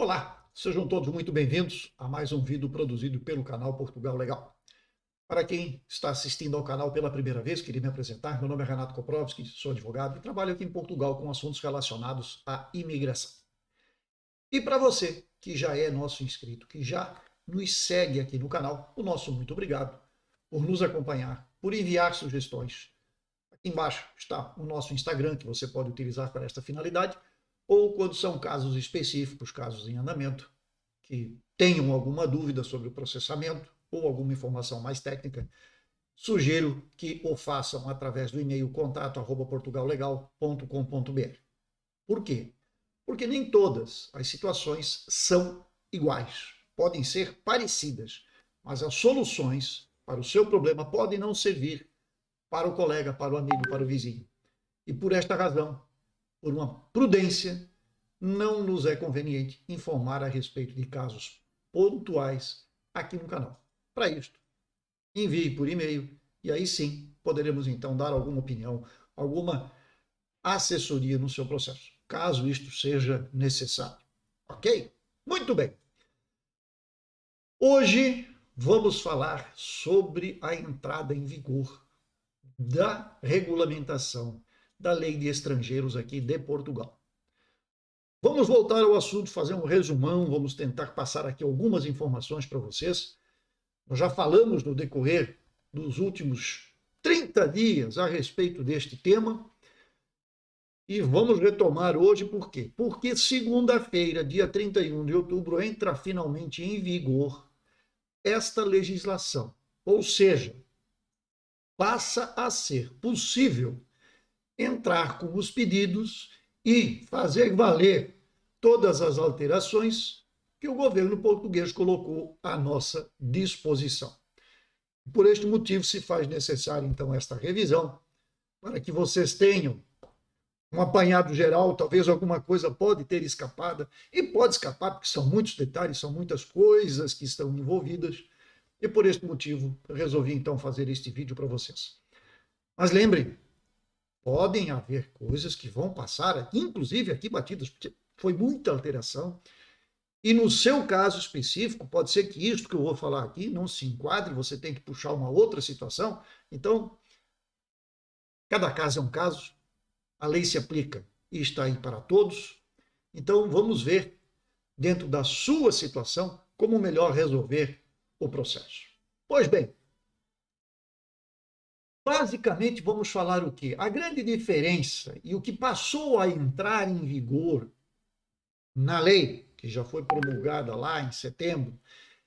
Olá, sejam todos muito bem-vindos a mais um vídeo produzido pelo canal Portugal Legal. Para quem está assistindo ao canal pela primeira vez, queria me apresentar. Meu nome é Renato Koprowski, sou advogado e trabalho aqui em Portugal com assuntos relacionados à imigração. E para você que já é nosso inscrito, que já nos segue aqui no canal, o nosso muito obrigado por nos acompanhar, por enviar sugestões. Aqui embaixo está o nosso Instagram, que você pode utilizar para esta finalidade, ou quando são casos específicos, casos em andamento, que tenham alguma dúvida sobre o processamento ou alguma informação mais técnica, sugiro que o façam através do e-mail contato@portugallegal.com.br. Por quê? Porque nem todas as situações são iguais. Podem ser parecidas, mas as soluções para o seu problema podem não servir para o colega, para o amigo, para o vizinho. E por esta razão, por uma prudência, não nos é conveniente informar a respeito de casos pontuais aqui no canal. Para isto, envie por e-mail e aí sim poderemos então dar alguma opinião, alguma assessoria no seu processo, caso isto seja necessário. Ok? Muito bem. Hoje vamos falar sobre a entrada em vigor da regulamentação da Lei de Estrangeiros aqui de Portugal. Vamos voltar ao assunto, fazer um resumão, vamos tentar passar aqui algumas informações para vocês. Nós já falamos no decorrer dos últimos 30 dias a respeito deste tema e vamos retomar hoje por quê? Porque segunda-feira, dia 31 de outubro, entra finalmente em vigor esta legislação, ou seja, passa a ser possível entrar com os pedidos e fazer valer todas as alterações que o governo português colocou à nossa disposição. Por este motivo, se faz necessário, então, esta revisão, para que vocês tenham um apanhado geral, talvez alguma coisa pode ter escapado, e pode escapar, porque são muitos detalhes, são muitas coisas que estão envolvidas, e por este motivo, resolvi, então, fazer este vídeo para vocês. Mas lembrem, podem haver coisas que vão passar, inclusive aqui batidas, porque foi muita alteração, e no seu caso específico, pode ser que isto que eu vou falar aqui não se enquadre, você tem que puxar uma outra situação. Então, cada caso é um caso, a lei se aplica e está aí para todos. Então, vamos ver, dentro da sua situação, como melhor resolver o processo. Pois bem, basicamente, vamos falar o quê? A grande diferença e o que passou a entrar em vigor na lei, que já foi promulgada lá em setembro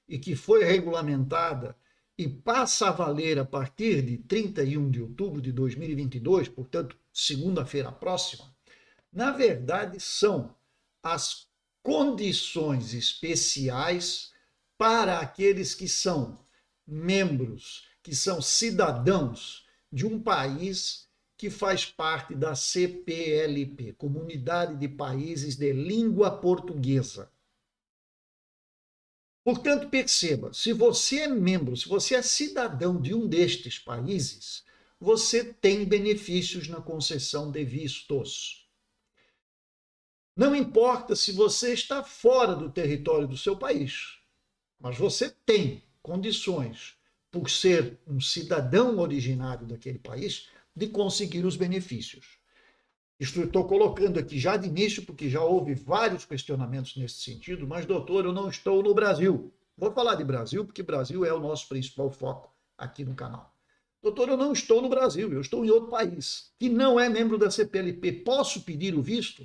e que foi regulamentada e passa a valer a partir de 31 de outubro de 2022, portanto, segunda-feira próxima, na verdade são as condições especiais para aqueles que são membros, que são cidadãos de um país que faz parte da CPLP, Comunidade de Países de Língua Portuguesa. Portanto, perceba, se você é membro, se você é cidadão de um destes países, você tem benefícios na concessão de vistos. Não importa se você está fora do território do seu país, mas você tem condições, por ser um cidadão originário daquele país, de conseguir os benefícios. Isto eu estou colocando aqui já de início, porque já houve vários questionamentos nesse sentido, mas, doutor, eu não estou no Brasil. Vou falar de Brasil, porque Brasil é o nosso principal foco aqui no canal. Doutor, eu não estou no Brasil, eu estou em outro país, que não é membro da CPLP. Posso pedir o visto?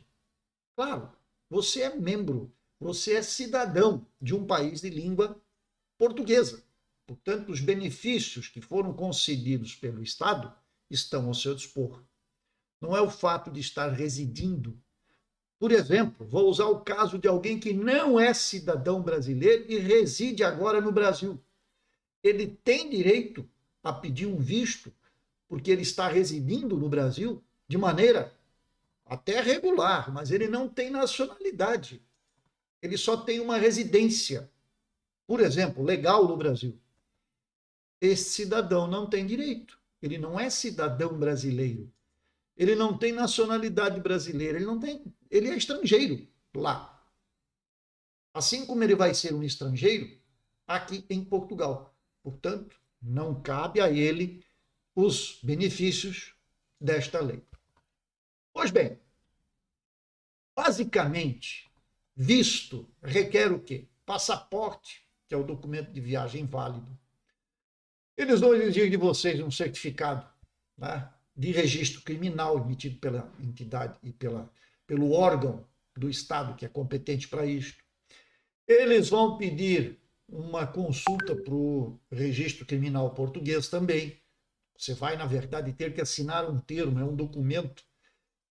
Claro, você é membro, você é cidadão de um país de língua portuguesa. Portanto, os benefícios que foram concedidos pelo Estado estão ao seu dispor. Não é o fato de estar residindo. Por exemplo, vou usar o caso de alguém que não é cidadão brasileiro e reside agora no Brasil. Ele tem direito a pedir um visto porque ele está residindo no Brasil de maneira até regular, mas ele não tem nacionalidade. Ele só tem uma residência, por exemplo, legal no Brasil. Esse cidadão não tem direito. Ele não é cidadão brasileiro. Ele não tem nacionalidade brasileira, ele é estrangeiro lá. assim como ele vai ser um estrangeiro aqui em Portugal. Portanto, não cabe a ele os benefícios desta lei. Pois bem, basicamente, visto requer o quê? Passaporte, que é o documento de viagem válido. Eles vão exigir de vocês um certificado, né, de registro criminal emitido pela entidade e pelo órgão do Estado que é competente para isso. Eles vão pedir uma consulta para o registro criminal português também. Você vai, na verdade, ter que assinar um termo, é um documento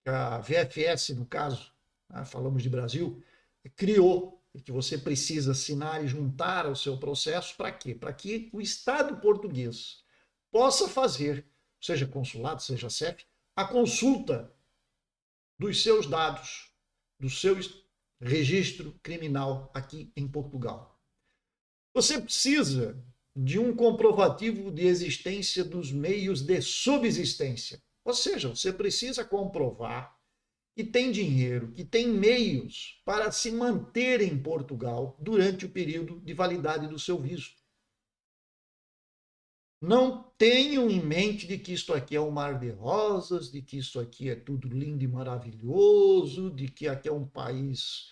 que a VFS, no caso, né, falamos de Brasil, criou e que você precisa assinar e juntar ao seu processo. Para quê? Para que o Estado português possa fazer, seja consulado, seja CEF, a consulta dos seus dados, do seu registro criminal aqui em Portugal. Você precisa de um comprovativo de existência dos meios de subsistência. Ou seja, você precisa comprovar que tem dinheiro, que tem meios para se manter em Portugal durante o período de validade do seu visto. Não tenham em mente de que isto aqui é um mar de rosas, de que isso aqui é tudo lindo e maravilhoso, de que aqui é um país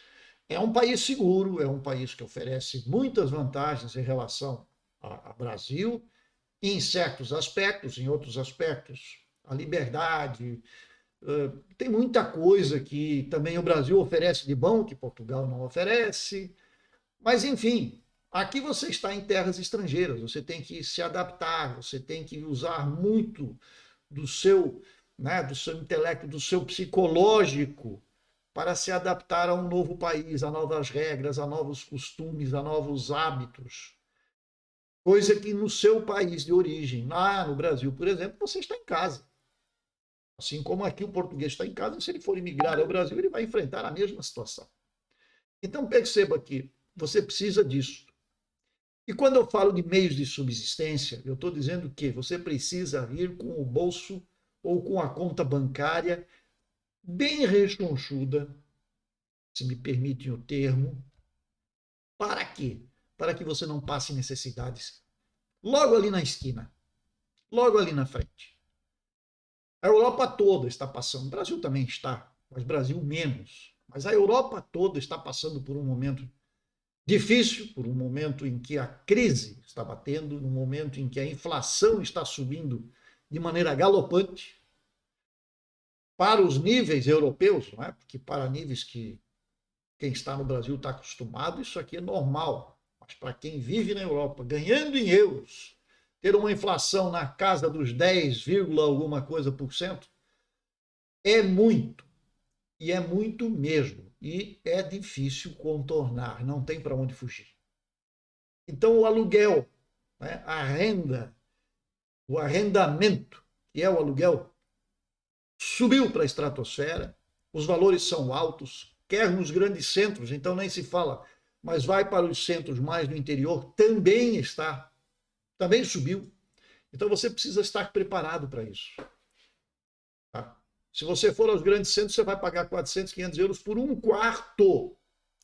seguro, é um país que oferece muitas vantagens em relação ao Brasil, em certos aspectos, em outros aspectos, a liberdade. Tem muita coisa que também o Brasil oferece de bom, que Portugal não oferece. Mas, enfim, aqui você está em terras estrangeiras, você tem que se adaptar, você tem que usar muito do seu, né, do seu intelecto, do seu psicológico, para se adaptar a um novo país, a novas regras, a novos costumes, a novos hábitos. Coisa que no seu país de origem, lá no Brasil, por exemplo, você está em casa. Assim como aqui o português está em casa, se ele for imigrar ao Brasil, ele vai enfrentar a mesma situação. Então perceba que você precisa disso. E quando eu falo de meios de subsistência, eu estou dizendo que você precisa ir com o bolso ou com a conta bancária bem rechonchuda, se me permitem o termo. Para quê? Para que você não passe necessidades logo ali na esquina, logo ali na frente. A Europa toda está passando, o Brasil também está, mas o Brasil menos. Mas a Europa toda está passando por um momento difícil, por um momento em que a crise está batendo, num momento em que a inflação está subindo de maneira galopante para os níveis europeus, não é? Porque para níveis que quem está no Brasil está acostumado, isso aqui é normal. Mas para quem vive na Europa, ganhando em euros, ter uma inflação na casa dos 10, alguma coisa por cento, é muito. E é muito mesmo. E é difícil contornar, não tem para onde fugir. Então, o aluguel, né, a renda, o arrendamento, que é o aluguel, subiu para a estratosfera, os valores são altos, quer nos grandes centros, então nem se fala, mas vai para os centros mais do interior, também subiu. Então você precisa estar preparado para isso. Tá? Se você for aos grandes centros, você vai pagar 400, 500 euros por um quarto.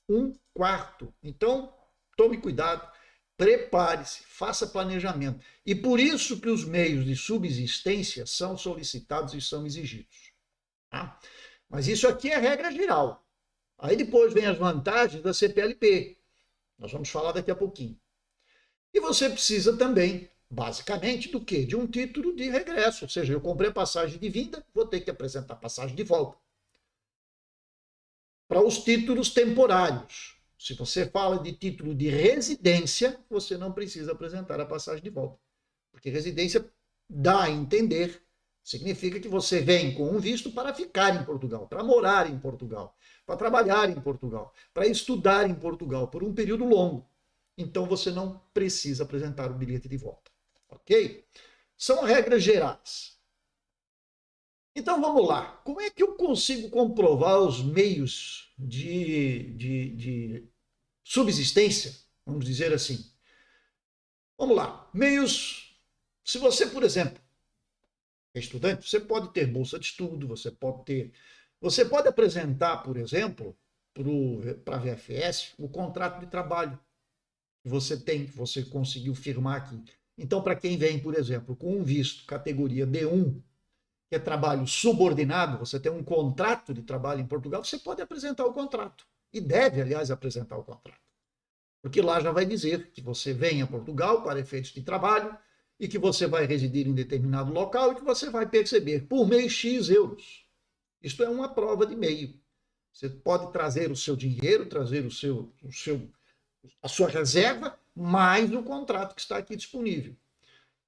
Um quarto. Então, tome cuidado, prepare-se, faça planejamento. E por isso que os meios de subsistência são solicitados e são exigidos. Tá? Mas isso aqui é regra geral. Aí depois vem as vantagens da CPLP. Nós vamos falar daqui a pouquinho. E você precisa também, basicamente, do quê? De um título de regresso. Ou seja, eu comprei a passagem de vinda, vou ter que apresentar a passagem de volta. Para os títulos temporários. Se você fala de título de residência, você não precisa apresentar a passagem de volta. Porque residência dá a entender, significa que você vem com um visto para ficar em Portugal, para morar em Portugal, para trabalhar em Portugal, para estudar em Portugal por um período longo. Então você não precisa apresentar o bilhete de volta. Ok? São regras gerais. Então vamos lá. Como é que eu consigo comprovar os meios de subsistência? Vamos dizer assim. Vamos lá. Meios. Se você, por exemplo, é estudante, você pode ter bolsa de estudo, você pode apresentar, por exemplo, para a VFS o contrato de trabalho que você tem, que você conseguiu firmar aqui. Então, para quem vem, por exemplo, com um visto categoria D1, que é trabalho subordinado, você tem um contrato de trabalho em Portugal, você pode apresentar o contrato. E deve, aliás, apresentar o contrato. Porque lá já vai dizer que você vem a Portugal para efeitos de trabalho e que você vai residir em determinado local e que você vai perceber por mês X euros. Isto é uma prova de meio. Você pode trazer o seu dinheiro, trazer a sua reserva, mais o contrato que está aqui disponível.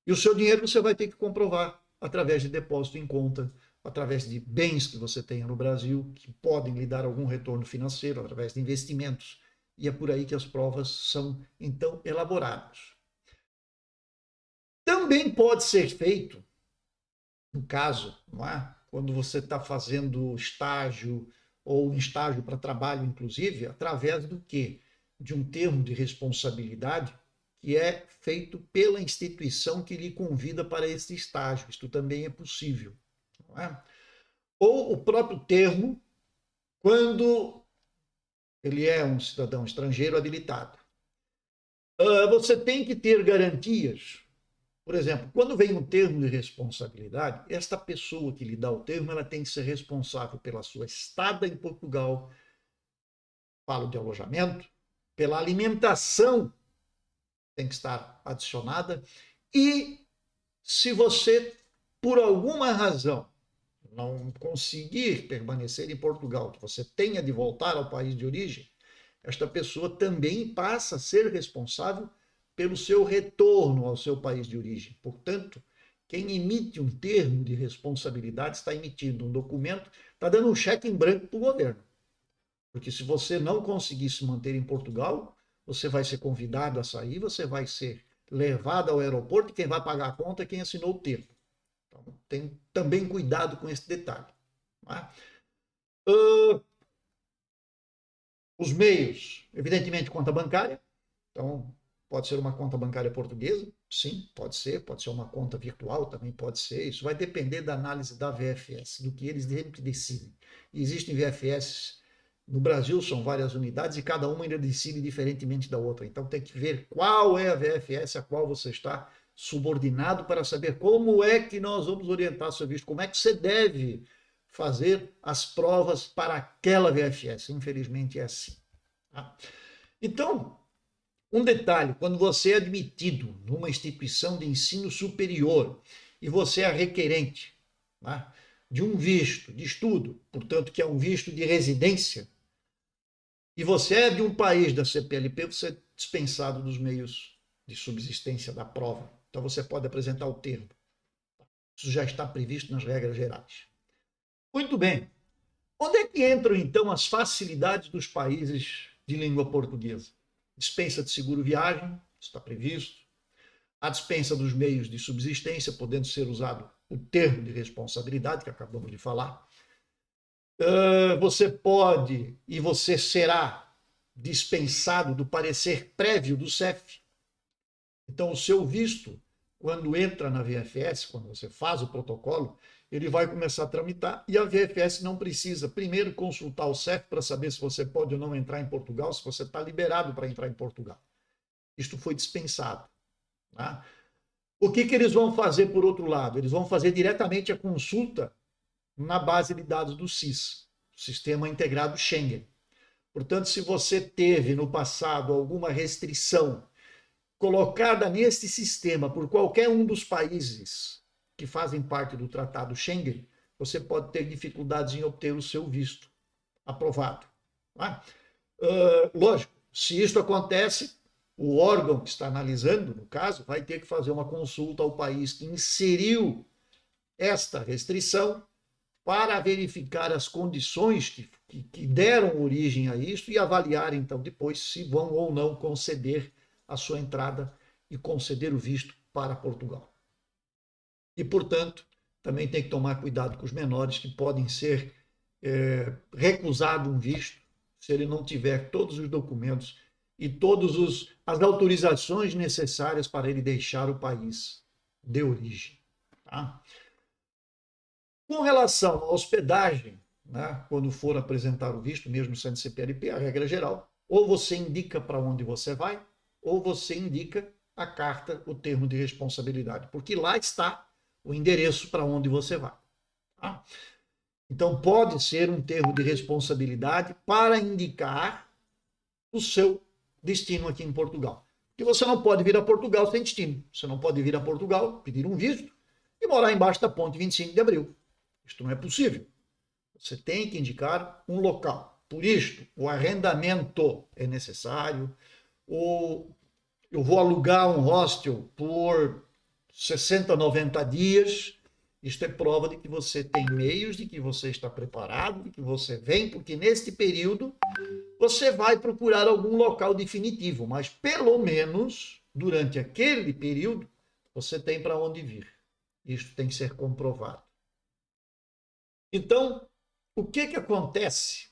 E o seu dinheiro você vai ter que comprovar através de depósito em conta, através de bens que você tenha no Brasil, que podem lhe dar algum retorno financeiro, através de investimentos. E é por aí que as provas são, então, elaboradas. Também pode ser feito, no caso, não é? Quando você está fazendo estágio ou um estágio para trabalho, inclusive, através do quê? De um termo de responsabilidade que é feito pela instituição que lhe convida para esse estágio. Isto também é possível. Não é? Ou o próprio termo, quando ele é um cidadão estrangeiro habilitado. Você tem que ter garantias. Por exemplo, quando vem um termo de responsabilidade, esta pessoa que lhe dá o termo, ela tem que ser responsável pela sua estada em Portugal, falo de alojamento, pela alimentação, tem que estar adicionada, e se você, por alguma razão, não conseguir permanecer em Portugal, que você tenha de voltar ao país de origem, esta pessoa também passa a ser responsável pelo seu retorno ao seu país de origem. Portanto, quem emite um termo de responsabilidade está emitindo um documento, está dando um cheque em branco para o governo. Porque se você não conseguir se manter em Portugal, você vai ser convidado a sair, você vai ser levado ao aeroporto e quem vai pagar a conta é quem assinou o termo. Então, tem também cuidado com esse detalhe. Tá? Os meios, evidentemente, conta bancária. Então, pode ser uma conta bancária portuguesa, sim, pode ser uma conta virtual, também pode ser. Isso vai depender da análise da VFS, do que eles sempre decidem. E existem VFS no Brasil, são várias unidades e cada uma ainda decide diferentemente da outra. Então, tem que ver qual é a VFS a qual você está subordinado para saber como é que nós vamos orientar seu visto, como é que você deve fazer as provas para aquela VFS. Infelizmente é assim. Tá? Então, um detalhe, quando você é admitido numa instituição de ensino superior e você é requerente, tá, de um visto de estudo, portanto, que é um visto de residência, e você é de um país da CPLP, você é dispensado dos meios de subsistência da prova. Então, você pode apresentar o termo. Isso já está previsto nas regras gerais. Muito bem. Onde é que entram, então, as facilidades dos países de língua portuguesa? Dispensa de seguro-viagem, está previsto. A dispensa dos meios de subsistência, podendo ser usado o termo de responsabilidade, que acabamos de falar. Você pode e você será dispensado do parecer prévio do CEF. Então, o seu visto, quando entra na VFS, quando você faz o protocolo, ele vai começar a tramitar e a VFS não precisa primeiro consultar o CEF para saber se você pode ou não entrar em Portugal, se você está liberado para entrar em Portugal. Isto foi dispensado. Tá? O que eles vão fazer por outro lado? Eles vão fazer diretamente a consulta na base de dados do SIS, Sistema Integrado Schengen. Portanto, se você teve no passado alguma restrição colocada neste sistema por qualquer um dos países que fazem parte do Tratado Schengen, você pode ter dificuldades em obter o seu visto aprovado. Tá? Lógico, se isso acontece, o órgão que está analisando, no caso, vai ter que fazer uma consulta ao país que inseriu esta restrição para verificar as condições que deram origem a isso e avaliar, então, depois se vão ou não conceder a sua entrada e conceder o visto para Portugal. E, portanto, também tem que tomar cuidado com os menores que podem ser recusado um visto se ele não tiver todos os documentos e todas as autorizações necessárias para ele deixar o país de origem. Tá? Com relação à hospedagem, né, quando for apresentar o visto, mesmo sendo CPLP, a regra geral, ou você indica para onde você vai, ou você indica a carta, o termo de responsabilidade, porque lá está o endereço para onde você vai. Tá? Então, pode ser um termo de responsabilidade para indicar o seu destino aqui em Portugal. Porque você não pode vir a Portugal sem destino. Você não pode vir a Portugal, pedir um visto e morar embaixo da ponte 25 de abril. Isto não é possível. Você tem que indicar um local. Por isto, o arrendamento é necessário. Eu vou alugar um hostel por 60, 90 dias. Isto é prova de que você tem meios, de que você está preparado, de que você vem, porque neste período você vai procurar algum local definitivo, mas pelo menos durante aquele período você tem para onde vir. Isto tem que ser comprovado. Então, o que acontece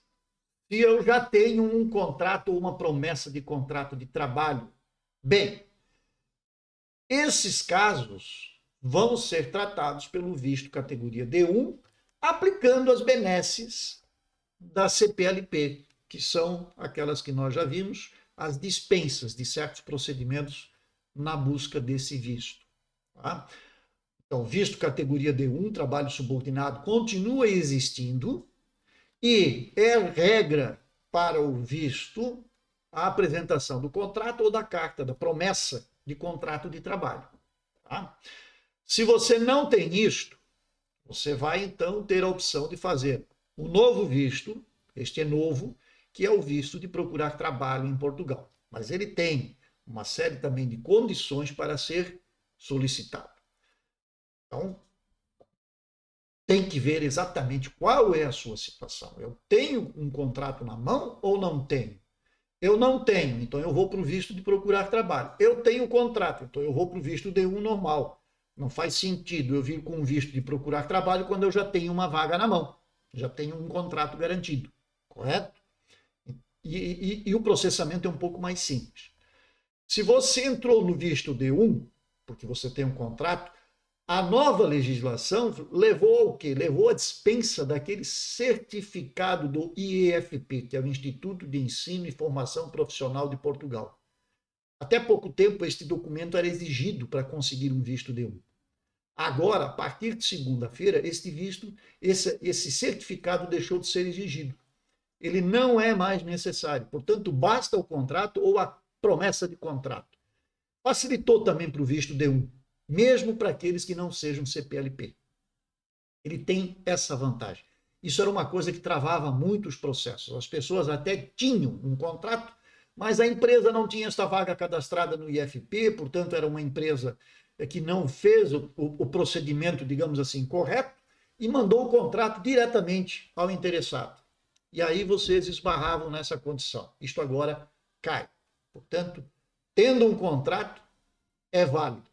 se eu já tenho um contrato ou uma promessa de contrato de trabalho? Bem, esses casos vão ser tratados pelo visto categoria D1, aplicando as benesses da CPLP, que são aquelas que nós já vimos, as dispensas de certos procedimentos na busca desse visto. Tá? Então, visto categoria D1, trabalho subordinado, continua existindo e é regra para o visto a apresentação do contrato ou da carta, da promessa de contrato de trabalho. Tá? Se você não tem isto, você vai então ter a opção de fazer um novo visto, este é novo, que é o visto de procurar trabalho em Portugal. Mas ele tem uma série também de condições para ser solicitado. Então, tem que ver exatamente qual é a sua situação. Eu tenho um contrato na mão ou não tenho? Eu não tenho, então eu vou para o visto de procurar trabalho. Eu tenho contrato, então eu vou para o visto D1 normal. Não faz sentido eu vir com um visto de procurar trabalho quando eu já tenho uma vaga na mão, já tenho um contrato garantido, correto? E o processamento é um pouco mais simples. Se você entrou no visto D1, porque você tem um contrato, a nova legislação levou ao quê? Levou a dispensa daquele certificado do IEFP, que é o Instituto de Ensino e Formação Profissional de Portugal. Até pouco tempo, este documento era exigido para conseguir um visto D1. Agora, a partir de segunda-feira, esse certificado deixou de ser exigido. Ele não é mais necessário. Portanto, basta o contrato ou a promessa de contrato. Facilitou também para o visto D1, mesmo para aqueles que não sejam CPLP. Ele tem essa vantagem. Isso era uma coisa que travava muitos processos. As pessoas até tinham um contrato, mas a empresa não tinha esta vaga cadastrada no IFP, portanto, era uma empresa que não fez o procedimento, digamos assim, correto, e mandou o contrato diretamente ao interessado. E aí vocês esbarravam nessa condição. Isto agora cai. Portanto, tendo um contrato, é válido.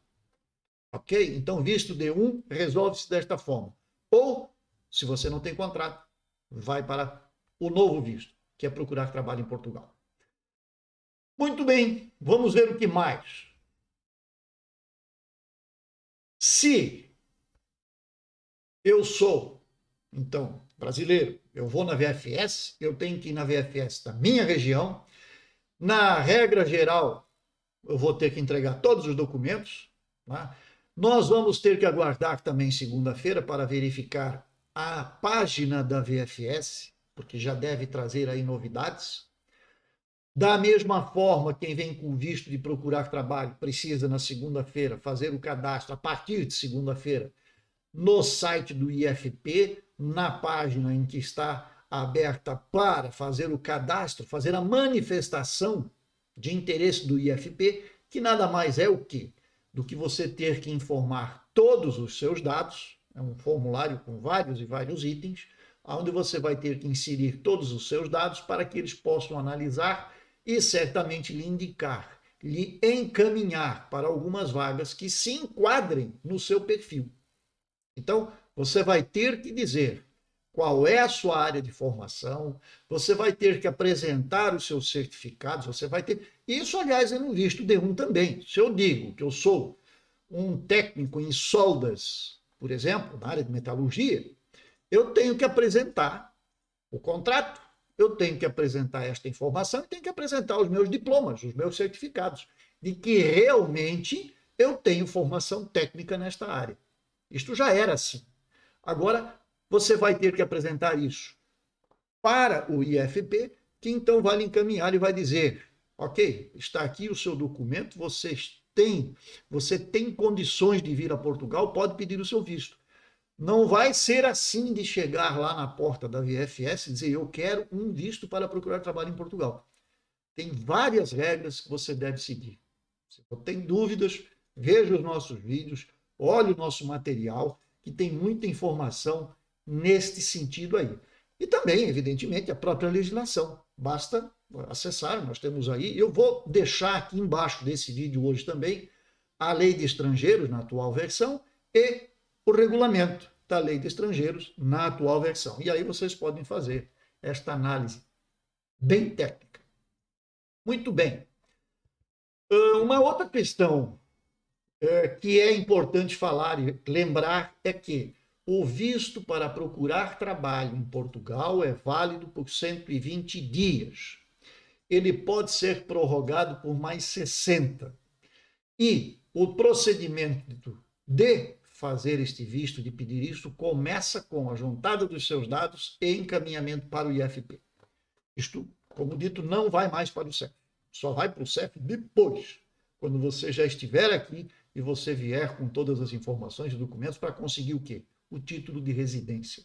Ok? Então, visto D1 resolve-se desta forma. Ou, se você não tem contrato, vai para o novo visto, que é procurar trabalho em Portugal. Muito bem, vamos ver o que mais. Se eu sou, então, brasileiro, eu vou na VFS, eu tenho que ir na VFS da minha região. Na regra geral, eu vou ter que entregar todos os documentos. Né? Nós vamos ter que aguardar também segunda-feira para verificar a página da VFS, porque já deve trazer aí novidades. Da mesma forma, quem vem com visto de procurar trabalho precisa, na segunda-feira, fazer o cadastro a partir de segunda-feira no site do IFP, na página em que está aberta para fazer o cadastro, fazer a manifestação de interesse do IFP, que nada mais é o quê? Do que você ter que informar todos os seus dados, é um formulário com vários e vários itens, onde você vai ter que inserir todos os seus dados para que eles possam analisar e certamente lhe indicar, lhe encaminhar para algumas vagas que se enquadrem no seu perfil. Então, você vai ter que dizer qual é a sua área de formação, você vai ter que apresentar os seus certificados, você vai ter... Isso, aliás, é no visto D1 também. Se eu digo que eu sou um técnico em soldas, por exemplo, na área de metalurgia, eu tenho que apresentar o contrato, eu tenho que apresentar esta informação e tenho que apresentar os meus diplomas, os meus certificados, de que realmente eu tenho formação técnica nesta área. Isto já era assim. Agora, você vai ter que apresentar isso para o IFP, que então vai lhe encaminhar e vai dizer, ok, está aqui o seu documento, você tem condições de vir a Portugal, pode pedir o seu visto. Não vai ser assim de chegar lá na porta da VFS e dizer, eu quero um visto para procurar trabalho em Portugal. Tem várias regras que você deve seguir. Se você tem dúvidas, veja os nossos vídeos, olhe o nosso material, que tem muita informação neste sentido aí. E também, evidentemente, a própria legislação. Basta acessar, nós temos aí, eu vou deixar aqui embaixo desse vídeo hoje também, a Lei de Estrangeiros, na atual versão, e o regulamento da Lei de Estrangeiros, na atual versão. E aí vocês podem fazer esta análise bem técnica. Muito bem. Uma outra questão que é importante falar e lembrar é que o visto para procurar trabalho em Portugal é válido por 120 dias. Ele pode ser prorrogado por mais 60. E o procedimento de fazer este visto, de pedir isso, começa com a juntada dos seus dados e encaminhamento para o IFP. Isto, como dito, não vai mais para o CEF. Só vai para o CEF depois, quando você já estiver aqui e você vier com todas as informações e documentos para conseguir o quê? O título de residência.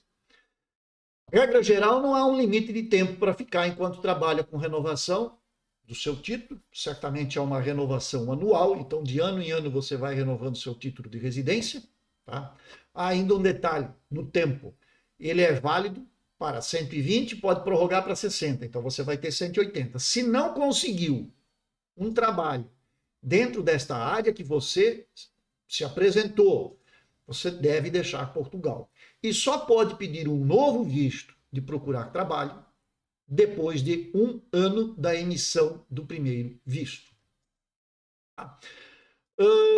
Regra geral, não há um limite de tempo para ficar enquanto trabalha com renovação do seu título. Certamente há uma renovação anual, então de ano em ano você vai renovando seu título de residência. Tá? Há ainda um detalhe no tempo. Ele é válido para 120, pode prorrogar para 60, então você vai ter 180. Se não conseguiu um trabalho dentro desta área que você se apresentou, você deve deixar Portugal. E só pode pedir um novo visto de procurar trabalho depois de 1 ano da emissão do primeiro visto.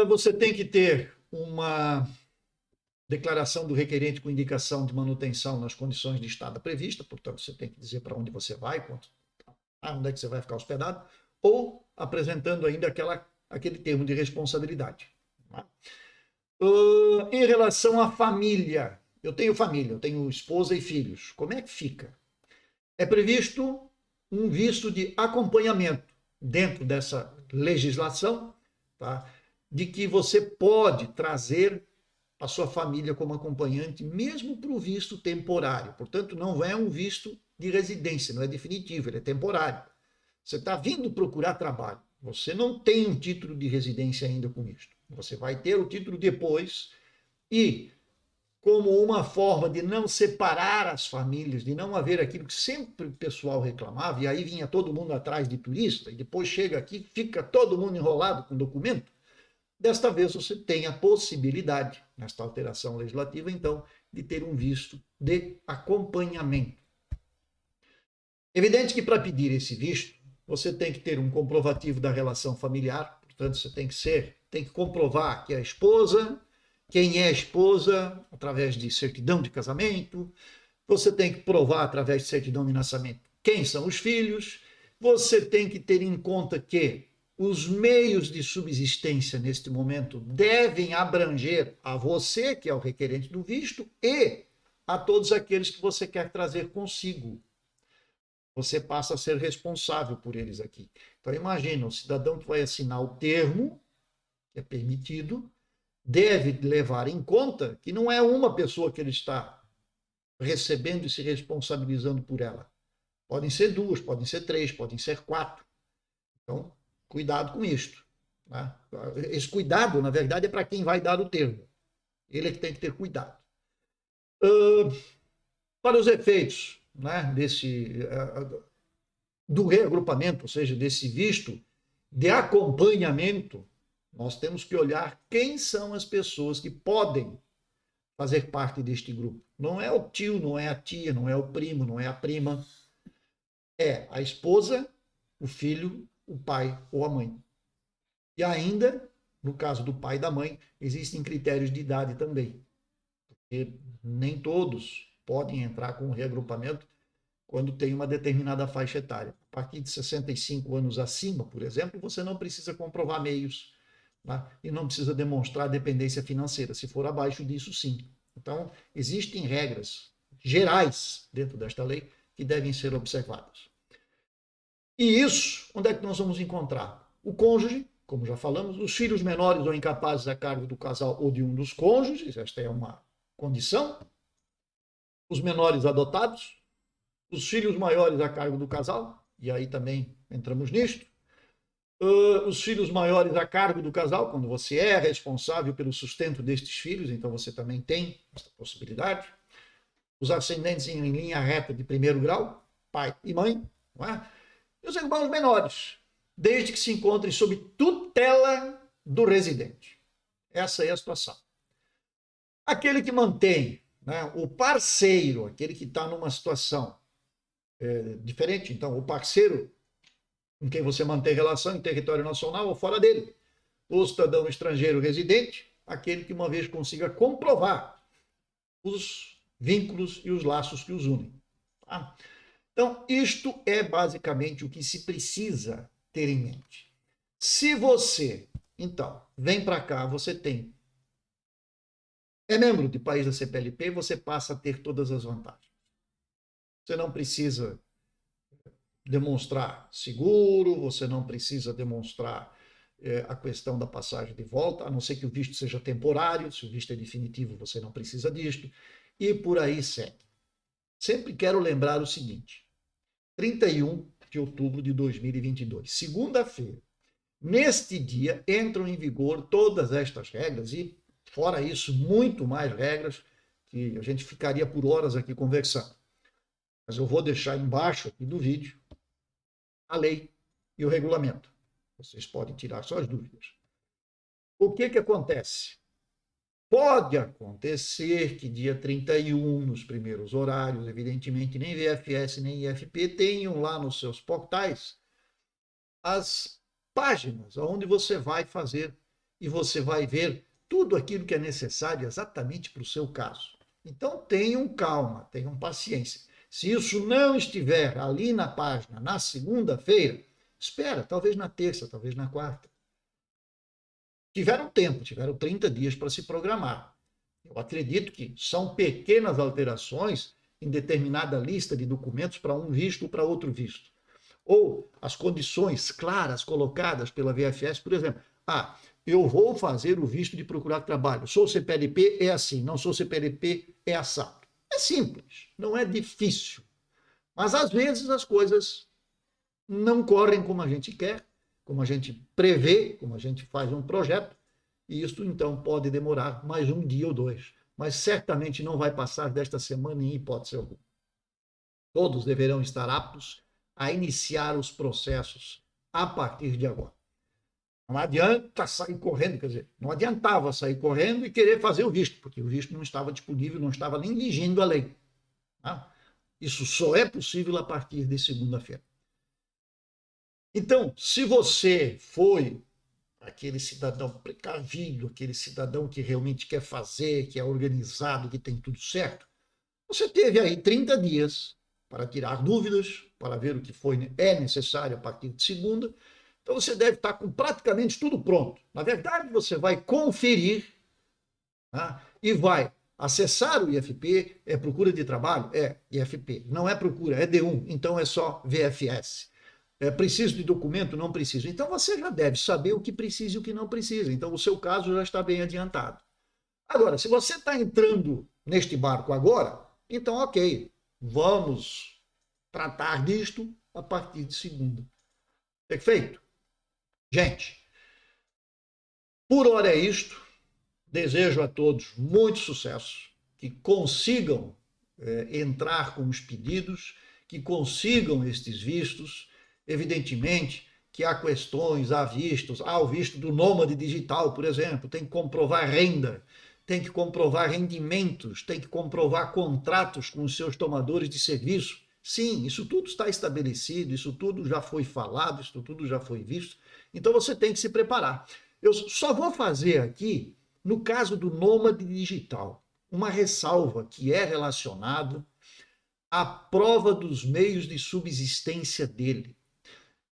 Você tem que ter uma declaração do requerente com indicação de manutenção nas condições de estada prevista, portanto, você tem que dizer para onde você vai, onde é que você vai ficar hospedado, ou apresentando ainda aquele termo de responsabilidade. Em relação à família, eu tenho esposa e filhos. Como é que fica? É previsto um visto de acompanhamento dentro dessa legislação, tá? De que você pode trazer a sua família como acompanhante, mesmo para o visto temporário. Portanto, não é um visto de residência, não é definitivo, ele é temporário. Você está vindo procurar trabalho, você não tem um título de residência ainda com isto. Você vai ter o título depois e, como uma forma de não separar as famílias, de não haver aquilo que sempre o pessoal reclamava, e aí vinha todo mundo atrás de turista, e depois chega aqui, fica todo mundo enrolado com documento, desta vez você tem a possibilidade, nesta alteração legislativa, então, de ter um visto de acompanhamento. Evidente que para pedir esse visto, você tem que ter um comprovativo da relação familiar, portanto, você tem que comprovar que a esposa, quem é a esposa, através de certidão de casamento, você tem que provar através de certidão de nascimento quem são os filhos, você tem que ter em conta que os meios de subsistência neste momento devem abranger a você, que é o requerente do visto, e a todos aqueles que você quer trazer consigo. Você passa a ser responsável por eles aqui. Então imagina, o cidadão que vai assinar o termo, que é permitido, deve levar em conta que não é uma pessoa que ele está recebendo e se responsabilizando por ela. Podem ser 2, podem ser 3, podem ser 4. Então, cuidado com isto. Né? Esse cuidado, na verdade, é para quem vai dar o termo. Ele é que tem que ter cuidado. Para os efeitos, né, do reagrupamento, ou seja, desse visto de acompanhamento, nós temos que olhar quem são as pessoas que podem fazer parte deste grupo. Não é o tio, não é a tia, não é o primo, não é a prima. É a esposa, o filho, o pai ou a mãe. E ainda, no caso do pai e da mãe, existem critérios de idade também. Porque nem todos podem entrar com o reagrupamento quando tem uma determinada faixa etária. A partir de 65 anos acima, por exemplo, você não precisa comprovar meios, né? E não precisa demonstrar dependência financeira. Se for abaixo disso, sim. Então, existem regras gerais dentro desta lei que devem ser observadas. E isso, onde é que nós vamos encontrar? O cônjuge, como já falamos, os filhos menores ou incapazes a cargo do casal ou de um dos cônjuges, esta é uma condição, os menores adotados, os filhos maiores a cargo do casal, e aí também entramos nisto, os filhos maiores a cargo do casal, quando você é responsável pelo sustento destes filhos, então você também tem essa possibilidade, os ascendentes em linha reta de primeiro grau, pai e mãe, não é? E os irmãos menores, desde que se encontrem sob tutela do residente. Essa é a situação. Aquele que mantém, né, o parceiro, aquele que está numa situação diferente, então o parceiro com quem você mantém relação em território nacional ou fora dele, o cidadão estrangeiro residente, aquele que uma vez consiga comprovar os vínculos e os laços que os unem. Tá? Então, isto é basicamente o que se precisa ter em mente. Se você, então, vem para cá, você é membro de país da CPLP, você passa a ter todas as vantagens. Você não precisa demonstrar seguro, você não precisa demonstrar a questão da passagem de volta, a não ser que o visto seja temporário, se o visto é definitivo, você não precisa disto, e por aí segue. Sempre quero lembrar o seguinte, 31 de outubro de 2022, segunda-feira, neste dia entram em vigor todas estas regras e, fora isso, muito mais regras que a gente ficaria por horas aqui conversando. Mas eu vou deixar embaixo aqui do vídeo a lei e o regulamento. Vocês podem tirar suas dúvidas. O que acontece? Pode acontecer que dia 31, nos primeiros horários, evidentemente, nem VFS nem IFP tenham lá nos seus portais as páginas onde você vai fazer e você vai ver tudo aquilo que é necessário exatamente para o seu caso. Então, tenham calma, tenham paciência. Se isso não estiver ali na página na segunda-feira, espera, talvez na terça, talvez na quarta. Tiveram tempo, tiveram 30 dias para se programar. Eu acredito que são pequenas alterações em determinada lista de documentos para um visto ou para outro visto. Ou as condições claras colocadas pela VFS, por exemplo, eu vou fazer o visto de procurar trabalho, sou CPLP, é assim, não sou CPLP, é assado. É simples, não é difícil. Mas às vezes as coisas não correm como a gente quer, como a gente prevê, como a gente faz um projeto, e isso então pode demorar mais um dia ou dois. Mas certamente não vai passar desta semana em hipótese alguma. Todos deverão estar aptos a iniciar os processos a partir de agora. Não adianta sair correndo, quer dizer, não adiantava sair correndo e querer fazer o visto, porque o visto não estava disponível, não estava nem vigindo a lei. Tá? Isso só é possível a partir de segunda-feira. Então, se você foi aquele cidadão precavido, aquele cidadão que realmente quer fazer, que é organizado, que tem tudo certo, você teve aí 30 dias para tirar dúvidas, para ver o que é necessário a partir de segunda. Então você deve estar com praticamente tudo pronto. Na verdade, você vai conferir, tá? E vai acessar o IFP, é procura de trabalho? É IFP. Não é procura, é D1, então é só VFS. É preciso de documento? Não preciso. Então você já deve saber o que precisa e o que não precisa. Então o seu caso já está bem adiantado. Agora, se você está entrando neste barco agora, então ok, vamos tratar disto a partir de segunda. Perfeito? Gente, por hora é isto. Desejo a todos muito sucesso, que consigam entrar com os pedidos, que consigam estes vistos. Evidentemente que há questões, há vistos, há o visto do nômade digital, por exemplo, tem que comprovar renda, tem que comprovar rendimentos, tem que comprovar contratos com os seus tomadores de serviço. Sim, isso tudo está estabelecido, isso tudo já foi falado, isso tudo já foi visto. Então você tem que se preparar. Eu só vou fazer aqui, no caso do nômade digital, uma ressalva que é relacionado a prova dos meios de subsistência dele.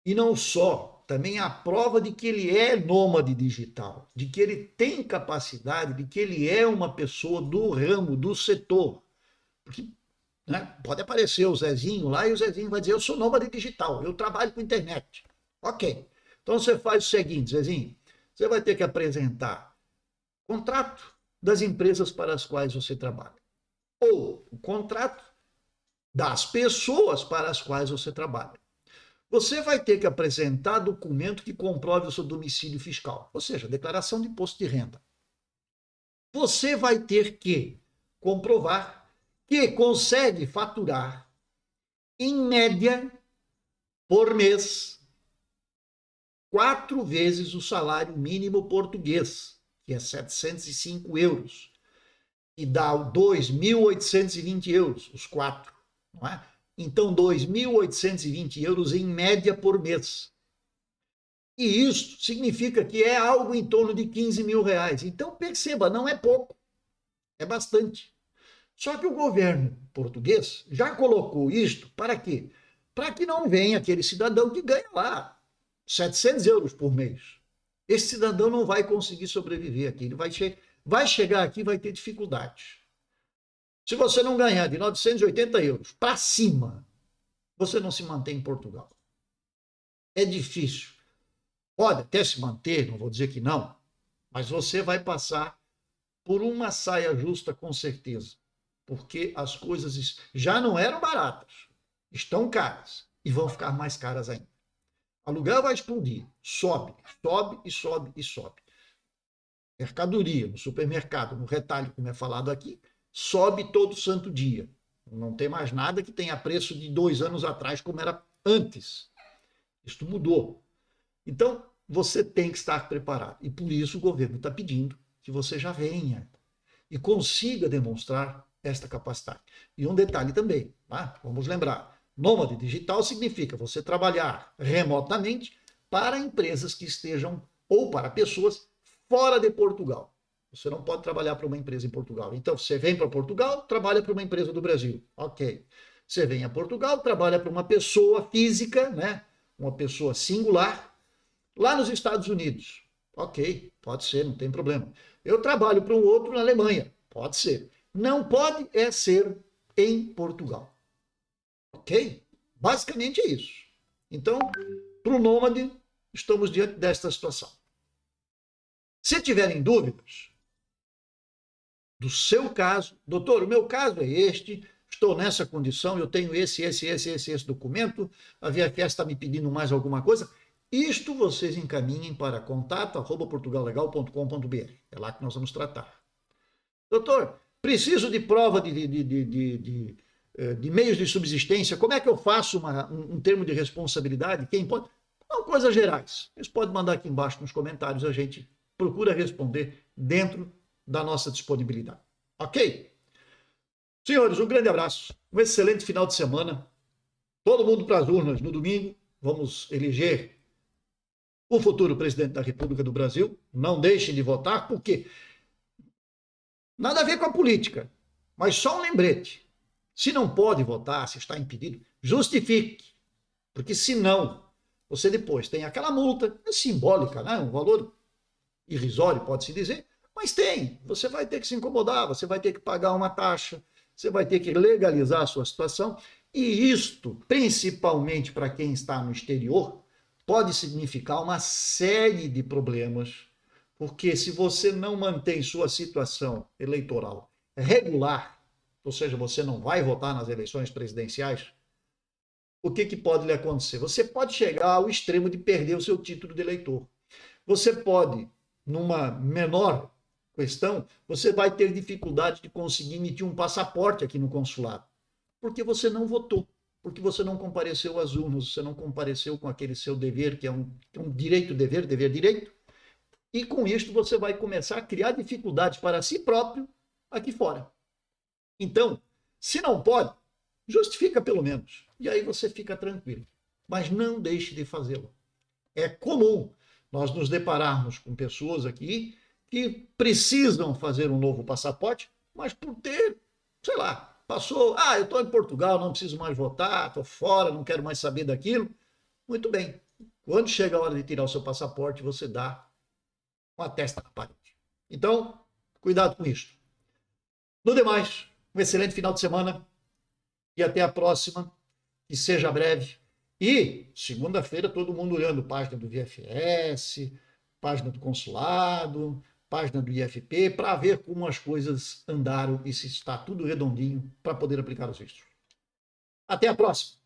E não só, também a prova de que ele é nômade digital, de que ele tem capacidade, de que ele é uma pessoa do ramo, do setor. Porque, né, pode aparecer o Zezinho lá e o Zezinho vai dizer, eu sou nômade digital, eu trabalho com internet. Ok. Então você faz o seguinte, Zezinho, você vai ter que apresentar contrato das empresas para as quais você trabalha. Ou o contrato das pessoas para as quais você trabalha. Você vai ter que apresentar documento que comprove o seu domicílio fiscal, ou seja, declaração de imposto de renda. Você vai ter que comprovar que consegue faturar, em média, por mês, 4 vezes o salário mínimo português, que é 705 euros, e dá 2.820 euros, os 4, não é? Então, 2.820 euros em média por mês. E isso significa que é algo em torno de 15 mil reais. Então, perceba, não é pouco, é bastante. Só que o governo português já colocou isto para quê? Para que não venha aquele cidadão que ganha lá 700 euros por mês. Esse cidadão não vai conseguir sobreviver aqui. Ele vai chegar aqui e vai ter dificuldades. Se você não ganhar de 980 euros para cima, você não se mantém em Portugal. É difícil. Pode até se manter, não vou dizer que não, mas você vai passar por uma saia justa com certeza, porque as coisas já não eram baratas, estão caras e vão ficar mais caras ainda. Aluguel vai explodir, sobe, sobe e sobe e sobe. Mercadoria, no supermercado, no retalho, como é falado aqui, sobe todo santo dia. Não tem mais nada que tenha preço de 2 anos atrás, como era antes. Isto mudou. Então, você tem que estar preparado. E por isso o governo está pedindo que você já venha e consiga demonstrar esta capacidade. E um detalhe também, tá? Vamos lembrar, nômade digital significa você trabalhar remotamente para empresas que estejam, ou para pessoas fora de Portugal. Você não pode trabalhar para uma empresa em Portugal. Então, você vem para Portugal, trabalha para uma empresa do Brasil. Ok. Você vem a Portugal, trabalha para uma pessoa física, né? Uma pessoa singular, lá nos Estados Unidos. Ok, pode ser, não tem problema. Eu trabalho para um outro na Alemanha. Pode ser. Não pode é ser em Portugal. Ok? Basicamente é isso. Então, para o nômade, estamos diante desta situação. Se tiverem dúvidas do seu caso, doutor, o meu caso é este, estou nessa condição, eu tenho esse documento, a VFS está me pedindo mais alguma coisa, isto vocês encaminhem para contato@portugallegal.com.br. É lá que nós vamos tratar. Doutor, preciso de prova de meios de subsistência, como é que eu faço um termo de responsabilidade? Quem pode? São coisas gerais. Vocês podem mandar aqui embaixo nos comentários, a gente procura responder dentro da nossa disponibilidade. Ok? Senhores, um grande abraço, um excelente final de semana. Todo mundo para as urnas no domingo. Vamos eleger o futuro presidente da República do Brasil. Não deixem de votar, porque nada a ver com a política, mas só um lembrete. Se não pode votar, se está impedido, justifique. Porque senão, você depois tem aquela multa, é simbólica, né? Um valor irrisório, pode-se dizer, mas tem. Você vai ter que se incomodar, você vai ter que pagar uma taxa, você vai ter que legalizar a sua situação. E isto, principalmente para quem está no exterior, pode significar uma série de problemas, porque se você não mantém sua situação eleitoral regular, ou seja, você não vai votar nas eleições presidenciais, o que pode lhe acontecer? Você pode chegar ao extremo de perder o seu título de eleitor. Você pode, numa menor questão, você vai ter dificuldade de conseguir emitir um passaporte aqui no consulado, porque você não votou, porque você não compareceu às urnas, você não compareceu com aquele seu dever, que é um direito, dever, direito, e com isto você vai começar a criar dificuldades para si próprio aqui fora. Então, se não pode, justifica pelo menos, e aí você fica tranquilo, mas não deixe de fazê-lo. É comum nós nos depararmos com pessoas aqui que precisam fazer um novo passaporte, mas por ter, sei lá, passou, eu estou em Portugal, não preciso mais votar, estou fora, não quero mais saber daquilo. Muito bem. Quando chega a hora de tirar o seu passaporte, você dá uma testa na parede. Então, cuidado com isso. No demais, um excelente final de semana e até a próxima, que seja breve. E segunda-feira todo mundo olhando página do VFS, página do consulado, página do IFP, para ver como as coisas andaram e se está tudo redondinho para poder aplicar os vistos. Até a próxima!